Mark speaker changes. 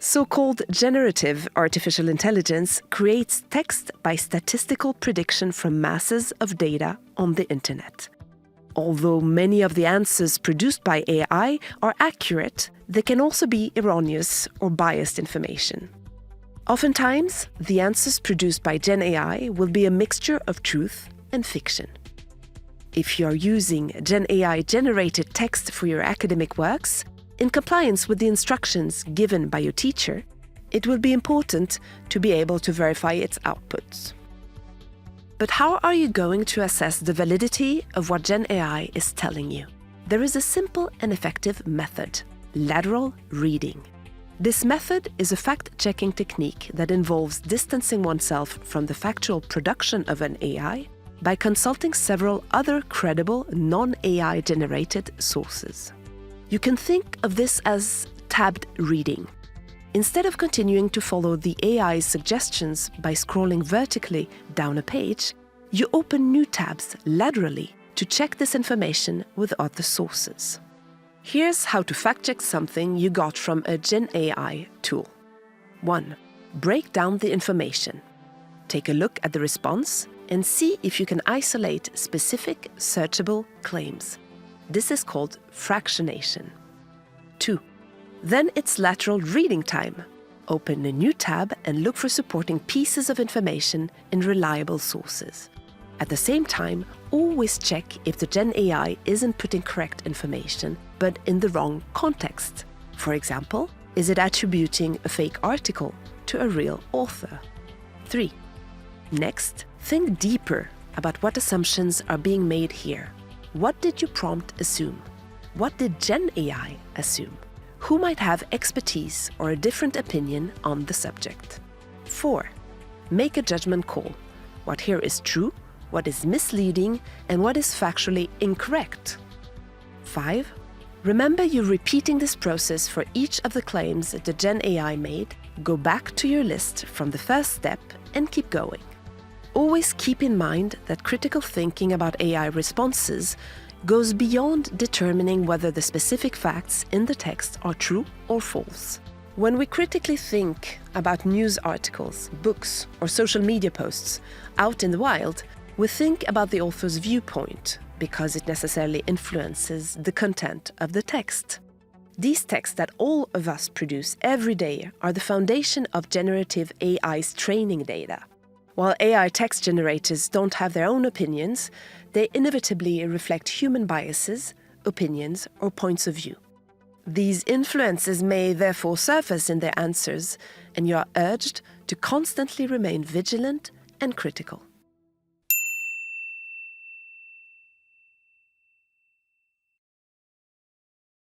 Speaker 1: So-called generative artificial intelligence creates text by statistical prediction from masses of data on the internet. Although many of the answers produced by AI are accurate, they can also be erroneous or biased information. Oftentimes, the answers produced by GenAI will be a mixture of truth and fiction. If you are using GenAI-generated text for your academic works, in compliance with the instructions given by your teacher, it will be important to be able to verify its outputs. But how are you going to assess the validity of what GenAI is telling you? There is a simple and effective method: lateral reading. This method is a fact-checking technique that involves distancing oneself from the factual production of an AI by consulting several other credible non-AI generated sources. You can think of this as tabbed reading. Instead of continuing to follow the AI's suggestions by scrolling vertically down a page, you open new tabs laterally to check this information with other sources. Here's how to fact-check something you got from a GenAI tool. 1. Break down the information. Take a look at the response and see if you can isolate specific searchable claims. This is called fractionation. 2. Then it's lateral reading time. Open a new tab and look for supporting pieces of information in reliable sources. At the same time, always check if the GenAI isn't putting correct information, but in the wrong context. For example, is it attributing a fake article to a real author? 3. Next, think deeper about what assumptions are being made here. What did your prompt assume? What did GenAI assume? Who might have expertise or a different opinion on the subject? 4. Make a judgment call. What here is true, what is misleading, and what is factually incorrect? 5. Remember you're repeating this process for each of the claims the GenAI made. Go back to your list from the first step and keep going. Always keep in mind that critical thinking about AI responses goes beyond determining whether the specific facts in the text are true or false. When we critically think about news articles, books, or social media posts out in the wild, we think about the author's viewpoint because it necessarily influences the content of the text. These texts that all of us produce every day are the foundation of generative AI's training data. While AI text generators don't have their own opinions, they inevitably reflect human biases, opinions, or points of view. These influences may therefore surface in their answers, and you are urged to constantly remain vigilant and critical.